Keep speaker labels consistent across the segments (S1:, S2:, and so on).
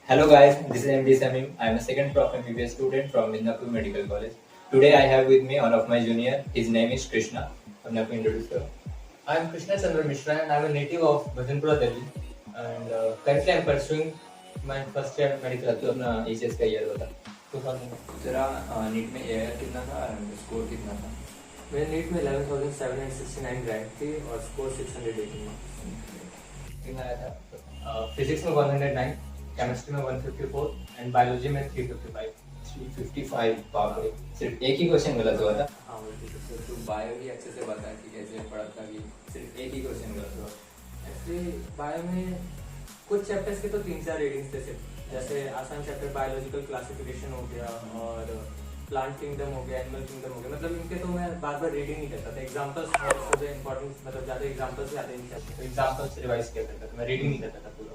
S1: Hello guys, this is MD Samim. I am a second Prof MBBS student from Midnapur Medical College. Today I have with me one of my junior. His name is Krishna. अपने आप introduce करो.
S2: I am Krishna Chandra Mishra and I am a native of Bhajanpura, Delhi. And currently I am pursuing my first year medical.
S1: तो अपना ACS का year बता.
S2: 2000.
S1: तेरा NEET में AR कितना था और स्कोर कितना था?
S2: मेरे नीट में 11,769 रैंक थी और स्कोर 618
S1: कितना आया था?
S2: फिजिक्स में 109, केमिस्ट्री में 154 एंड बायोलॉजी में 355.
S1: 355 बाप रे. सिर्फ एक ही क्वेश्चन गलत हुआ था.
S2: हाँ वही
S1: तो बायो ही अच्छे से बता कि कैसे पढ़ा था कि सिर्फ एक ही क्वेश्चन गलत हुआ.
S2: एक्चुअली बायो में कुछ चैप्टर्स के तो 3-4 रीडिंग्स थे सिर्फ. जैसे आसान चैप्टर बायोलॉजिकल क्लासिफिकेशन हो गया और प्लांट किंगडम हो गया, एनिमल किंगडम हो गया. मतलब इनके तो मैं बार बार रीडिंग नहीं करता था. एग्जांपल्स सबसे इंपॉर्टेंट, मतलब ज्यादा एग्जांपल्स आते हैं तो एग्जांपल्स रिवाइज किया करता था. मैं रीडिंग नहीं करता था पूरा.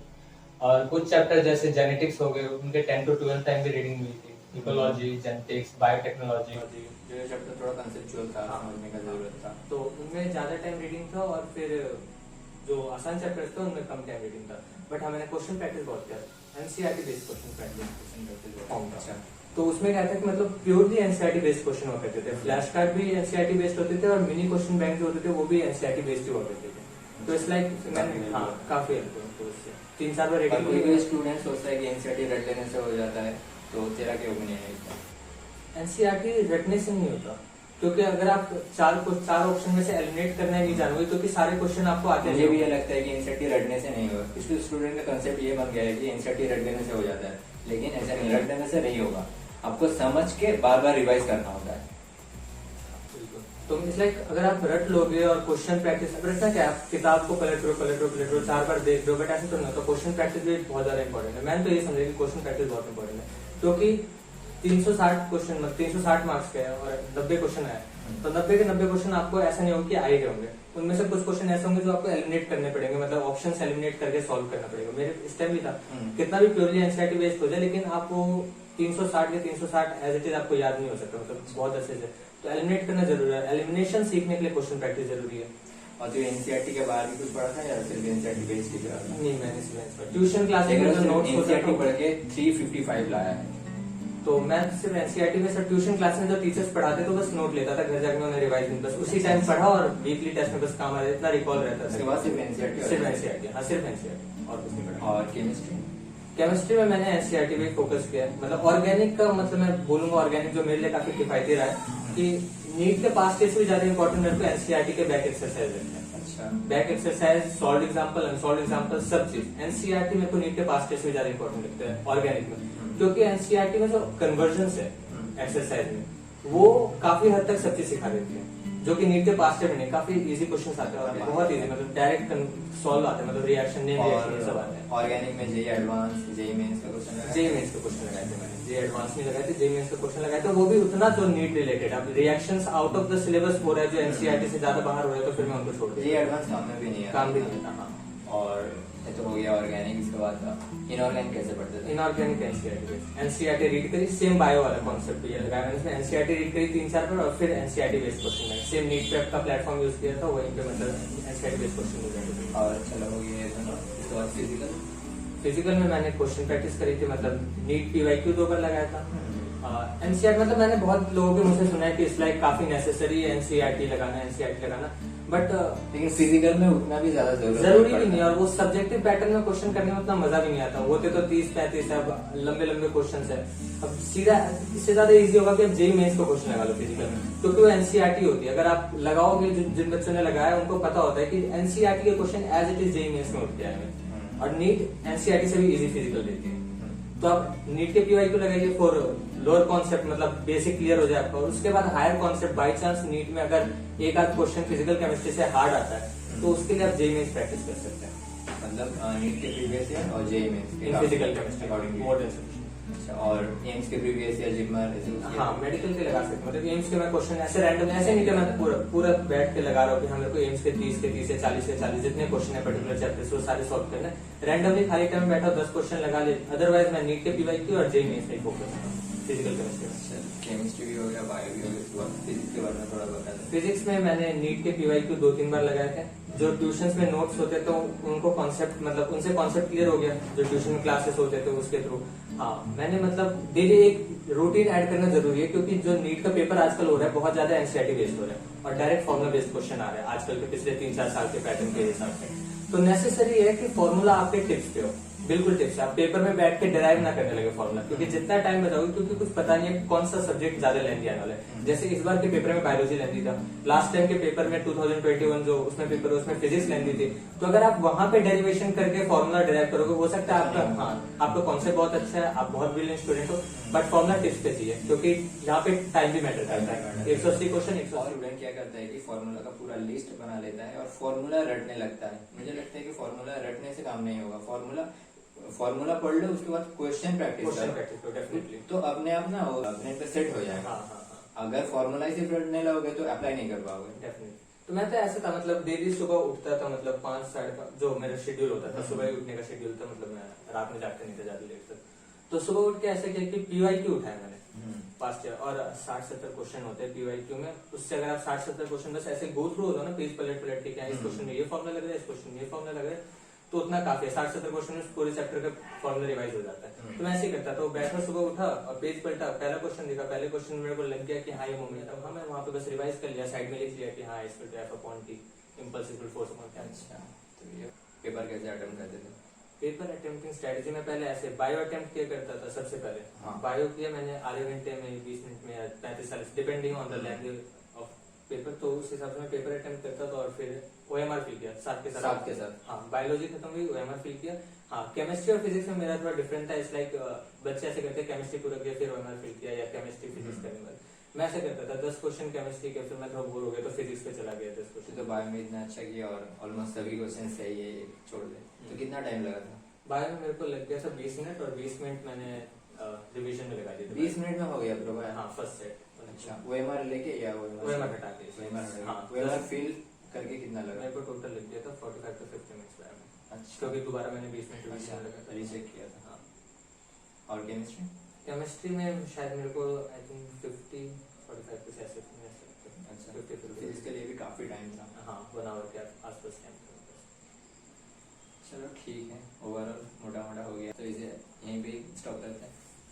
S2: और कुछ चैप्टर जैसे जेनेटिक्स हो गए, उनके 10 to 12 टाइम भी रीडिंग हुई थी. इकोलॉजी, जेनेटिक्स, बायोटेक्नोलॉजी,
S1: जो ये चैप्टर थोड़ा कंसेप्चुअल था, समझने का जरूरत था.
S2: तो उनमें ज्यादा टाइम रीडिंग था और फिर जो आसान चैप्टर्स थे उनमें कम टाइम रीडिंग था. बट हाँ मैंने क्वेश्चन प्रैक्टिस बहुत किया. NCERT based question practice form था.
S1: अच्छा.
S2: तो उसमें क्या था कि मतलब प्योरली एनसीईआरटी बेस्ड क्वेश्चन हुआ करते थे. फ्लैश कार्ड भी एनसीईआरटी बेस्ड होते थे और मिनी क्वेश्चन बैंक जो होते थे वो भी एनसीईआरटी बेस्ड ही हुआ करते थे. तो इट्स लाइक मैंने हाँ काफी हेल्प हुआ. तो उससे 3-4 बार
S1: कोई
S2: रीडिंग.
S1: कोई स्टूडेंट सोचता है कि एनसीईआरटी रट लेने से हो जाता है, तो तेरा क्या ओपिनियन है इसका?
S2: एनसीईआरटी रटने से नहीं होता, क्योंकि अगर आप चार ऑप्शन में से एलिमिनेट करना नहीं जानोगे तो कि सारे क्वेश्चन आपको आते हैं.
S1: मुझे भी ये लगता है कि एनसीईआरटी रटने से नहीं होगा. इसलिए स्टूडेंट का कंसेप्ट ये बन गया है कि एनसीईआरटी रट लेने से हो जाता है, लेकिन ऐसा नहीं, रट लेने से नहीं होगा. आपको समझ के बार बार रिवाइज करना होता है.
S2: तो इट्स लाइक अगर आप रट लोगे और क्वेश्चन प्रैक्टिस, अब रटना क्या, आप किताब को पलट रो 4 बार देख लो, बट ऐसे तो नहीं. तो क्वेश्चन प्रैक्टिस भी बहुत ज्यादा इंपॉर्टेंट है. मैंने तो ये समझा कि क्वेश्चन प्रैक्टिस बहुत इंपॉर्टेंट है, क्योंकि 360 क्वेश्चन, 360 मार्क्स के हैं और 90 क्वेश्चन है. तो 90 के 90 क्वेश्चन आपको ऐसा नहीं होगा कि आए गए होंगे. उनमें से कुछ क्वेश्चन ऐसे होंगे जो आपको एलिमिनेट करने पड़ेंगे, मतलब ऑप्शंस एलिमिनेट करके सॉल्व करना पड़ेगा. मेरे इस टाइम भी था. कितना भी प्योरली एनसीईआरटी बेस्ड हो जाए, लेकिन आप वो 360 के 360 एज इट इज आपको याद नहीं हो सकता, मतलब बहुत अच्छे से. तो एलिमिनेट करना जरूरी है. एलिमिनेशन सीखने के लिए क्वेश्चन प्रैक्टिस जरूरी है.
S1: और तो एनसीईआरटी के बाहर भी कुछ पढ़ा था या सिर्फ एनसीईआरटी बेस्ड ही पढ़ा था?
S2: नहीं, मैंने ट्यूशन क्लास में नोट्स
S1: एनसीईआरटी पढ़ के 355 लाया है.
S2: तो मैं सिर्फ एनसीईआरटी में सर ट्यूशन क्लास में जो टीचर्स पढ़ाते तो बस नोट लेता था, घर जाकर मैंने रिवाइज नहीं, बस उसी टाइम पढ़ा और वीकली टेस्ट में बस काम आ जाता, इतना रिकॉल रहता था.
S1: उसके बाद सिर्फ एनसीईआरटी.
S2: सिर्फ एनसीईआरटी, हाँ सिर्फ एनसीईआरटी और कुछ नहीं पढ़ा.
S1: और केमिस्ट्री?
S2: केमिस्ट्री में मैंने एनसीईआरटी पे फोकस किया. मतलब ऑर्गेनिक का, मतलब मैं बोलूंगा ऑर्गेनिक जो मेरे लिए काफी किफायती रहा है कि नीट के पास टेस्ट भी ज्यादा इंपॉर्टेंट मेरे को एनसीईआरटी के बैक एक्सरसाइज रहते हैं.
S1: अच्छा.
S2: Back exercise, solved example, unsolved example, सब चीज एनसीईआरटी मेरे को नीट के पास टेस्ट भी ज्यादा इंपॉर्टेंट लगता है ऑर्गेनिक में, क्योंकि एनसीईआरटी में जो कन्वर्जन है एक्सरसाइज में वो काफी हद तक सब चीज सिखा देती है, जो कि नीट के पास में नहीं. काफी इजी क्वेश्चन आते हैं, बहुत इजी, मतलब डायरेक्ट सॉल्व आते हैं, मतलब रिएक्शन नहीं रिएक्शन ये सब आते हैं.
S1: ऑर्गेनिक में जेई एडवांस, जेई मेंस का क्वेश्चन लगाया.
S2: जेई मेंस का क्वेश्चन लगाए थे मैंने. जेई एडवांस नहीं लगाए थे, जेई मेंस का क्वेश्चन लगाए थे, वो भी उतना जो नीट रिलेटेड. अब reactions out of the syllabus हो रहा है जो एनसीईआरटी से ज्यादा बाहर हो रहा है, तो फिर मैं उनको छोड़
S1: जेई एडवांस काम में भी नहीं है,
S2: काम भी नहीं था. हाँ.
S1: और ये तो हो गया ऑर्गेनिक. इसके बाद इनऑर्गेनिक कैसे पढ़ते थे?
S2: इनऑर्गेनिक एनसीईआरटी रीड करी, सेम बायो वाला कॉन्सेप्ट ये लगाया मैंने. एनसीईआरटी रीड करी 3-4 बार और फिर एनसीईआरटी बेस्ड क्वेश्चन लगाए. सेम नीट प्रेप का प्लेटफॉर्म यूज किया था, वहीं पे मतलब एनसीईआरटी बेस्ड क्वेश्चन हो जाए.
S1: और चलो हो गया दोनों. इसके बाद
S2: फिजिकल में मैंने क्वेश्चन प्रैक्टिस करी थी, मतलब नीट पीवाईक्यू 2 बार लगाया था. एनसीईआरटी मतलब मैंने बहुत लोगों के मुझसे सुना है कि इस लाइक काफी नेसेसरी है एनसीईआरटी लगाना, बट
S1: लेकिन फिजिकल में उतना भी ज्यादा
S2: जरूरी भी नहीं है. और वो सब्जेक्टिव पैटर्न में क्वेश्चन करने में उतना मजा भी नहीं आता. होते तो 30-35 है, अब लंबे लंबे क्वेश्चन है. अब सीधा इससे ज्यादा इजी होगा कि आप जेई मेंस को क्वेश्चन लगा लो फिजिकल में, क्योंकि वो एनसीईआरटी होती है. अगर आप लगाओगे, जिन बच्चों ने लगाया उनको पता होता है कि एनसीईआरटी के question as it is JEE Mains में उठ के आएंगे. और नीट एनसीईआरटी से भी इजी फिजिकल देती है. तो आप नीट के पीवाईक्यू लगाइए फॉर लोअर कॉन्सेप्ट, मतलब बेसिक क्लियर हो जाए आपका. और उसके बाद higher concept, by chance NEET में अगर एक आध क्वेश्चन फिजिकल केमिस्ट्री से हार्ड आता है तो उसके लिए आप जेई मेंस प्रैक्टिस कर सकते हैं.
S1: मतलब नीट के प्रीवियस ईयर और JEE Mains
S2: in physical chemistry
S1: according.
S2: More than sufficient.
S1: और एम्स के प्रीवियस ईयर जिम्मर ऐसे.
S2: हाँ मेडिकल के लगा सकते. मतलब एम्स के मैं क्वेश्चन ऐसे रैंडम ऐसे नहीं कि मैं पूरा बैठ के लगा रहा हूँ कि हमें को एम्स के 30 के 30 से 40 के 40 जितने क्वेश्चन है पर्टिकुलर चैप्टर से वो सारे सॉल्व करने. रैंडमली खाली टाइम में बैठा 10 क्वेश्चन लगा ले. अदरवाइज मैं नीट के पीवाईक्यू और जेई मेंस पे फोकस करता हूँ. फिजिकल केमिस्ट्री में।
S1: केमिस्ट्री भी हो गया, बायो भी हो गया, उसके बाद फिजिक्स के बारे में थोड़ा बता दें।
S2: फिजिक्स में मैंने नीट के PYQ 2-3 बार लगाए थे। जो ट्यूशंस में नोट्स होते तो उनको कॉन्सेप्ट मतलब उनसे कॉन्सेप्ट क्लियर हो गया, जो ट्यूशन में क्लासेस होते थे उसके थ्रू। हाँ, मैंने मतलब डेली एक रूटीन ऐड करना जरूरी है, क्योंकि जो नीट का पेपर आजकल हो रहा है बहुत ज्यादा एनसीईआरटी बेस्ड हो रहा है और डायरेक्ट फॉर्मुला बेस्ड क्वेश्चन आ रहे हैं आजकल के पिछले 3-4 साल के पैटर्न के हिसाब से। तो नेसेसरी है कि फॉर्मूला आपके टिप्स पे हो, बिल्कुल टिप्स। आप पेपर में बैठ के डिराइव ना करने लगे फॉर्मूला, क्योंकि जितना टाइम बचाओगे, क्योंकि कुछ पता नहीं है कौन सा सब्जेक्ट ज्यादा लेंदी आने वाला है। जैसे इस बार के पेपर में बायोलॉजी लेंदी था, लास्ट टाइम के पेपर में 2021 जो उसमें पेपर उसमें फिजिक्स लेंदी थी। तो अगर आप वहां पे डेरिवेशन करके फॉर्मूला डिराइव करोगे, हो सकता है आपका आपका कॉन्सेप्ट बहुत अच्छा है, आप बहुत ब्रिलियंट स्टूडेंट हो, बट फॉर्मूला टिप्स पे चाहिए, क्योंकि यहाँ पे टाइम भी मैटर करता है। 180 क्वेश्चन 180
S1: स्टूडेंट क्या करता है कि फॉर्मूला का पूरा लिस्ट बना लेता है और फॉर्मूला रटने लगता है। मुझे लगता है कि फॉर्मूला रटने से काम नहीं होगा। फॉर्मूला पढ़ लो, उसके बाद क्वेश्चन प्रैक्टिस करो,
S2: डेफिनेटली।
S1: तो अपने आप ना वो अपने पे सेट हो जाएगा। अगर फॉर्मूला ही सिर्फ रटने लगोगे तो अप्लाई नहीं कर पाओगे।
S2: डेफिनेटली। तो मैं तो ऐसा था, मतलब डेली सुबह उठता था, मतलब 5-5:30 जो मेरा शेड्यूल होता था, सुबह ही उठने का शेड्यूल था, मतलब मैं रात में जागते नहीं था ज्यादा लेट तक। तो सुबह उठ के ऐसे किया कि PYQ उठाया मैंने पास्ट ईयर, और 60-70 क्वेश्चन होते हैं PYQ में। उससे अगर आप 60-70 क्वेश्चन बस ऐसे गो थ्रू हो ना, पेज पलट के क्या इस क्वेश्चन में ये फॉर्मूला लग रहा है, इस क्वेश्चन में ये फॉर्मूला लग रहा है, तो उतना काफी है। 60-70 क्वेश्चन में पूरे चैप्टर का फॉर्मूला रिवाइज हो जाता है। तो मैं ऐसे ही करता, तो बैठा, सुबह उठा और पेज पलटा, पहला क्वेश्चन देखा, पहले क्वेश्चन में मेरे को लग गया कि हाँ ये मोमेंट, अब हाँ मैं वहां पे बस रिवाइज कर लिया, साइड में लिख लिया कि हाँ equal to F/T, impulse equal force upon time.
S1: अच्छा, तो ये पेपर कैसे अटेम्प्ट करते थे?
S2: पेपर अटेम्प्टिंग स्ट्रेटेजी में पहले ऐसे बायो अटेम्प्ट किया करता था सबसे पहले।
S1: हाँ।
S2: बायो किया मैंने आधे घंटे में, 20 मिनट में, 35-40, depending on the language of paper. तो उस हिसाब से मैं पेपर अटेम्प्ट करता था और फिर OMR फिल किया साथ के साथ। हाँ, बायोलॉजी खत्म हुई, OMR फिल किया। हाँ, केमिस्ट्री और फिजिक्स में मेरा थोड़ा डिफरेंट था। इट्स लाइक बच्चे ऐसे करते हैं केमिस्ट्री पूरा किया फिर OMR फिल किया, या केमिस्ट्री फिजिक्स करने वाले। मैं ऐसा करता था, 10 क्वेश्चन केमिस्ट्री के, फिर मैं थोड़ा बोर हो गया तो फिजिक्स पे चला गया 10 क्वेश्चन।
S1: तो बायो में इतना अच्छा किया और ऑलमोस्ट सभी क्वेश्चन सही है, ये छोड़ दे तो कितना टाइम लगा था?
S2: बायो में मेरे को लग गया था 20 मिनट, और 20 मिनट मैंने रिवीजन में लगा दिया था।
S1: 20 मिनट में हो गया प्रो?
S2: हाँ, फर्स्ट सेट।
S1: अच्छा, OMR लेके या
S2: OMR हटा के?
S1: OMR फिल करके कितना लगा?
S2: मेरे को टोटल लग गया था 45 to 50 मिनट्स बायो में।
S1: अच्छा,
S2: क्योंकि दोबारा मैंने 20 मिनट
S1: अच्छा,
S2: रिवीजन लगा था।
S1: रीचेक किया था।
S2: हाँ।
S1: और केमिस्ट्री?
S2: केमिस्ट्री में शायद मेरे को आई थिंक 50-45 कुछ ऐसे में ऐसे लगता है।
S1: अच्छा,
S2: 50
S1: फिजिक्स के लिए भी काफी टाइम था।
S2: हाँ, 1 आवर के आसपास टाइम था।
S1: चलो ठीक है, ओवरऑल मोटा मोटा हो गया, तो इसे यहीं पे स्टॉप करते हैं।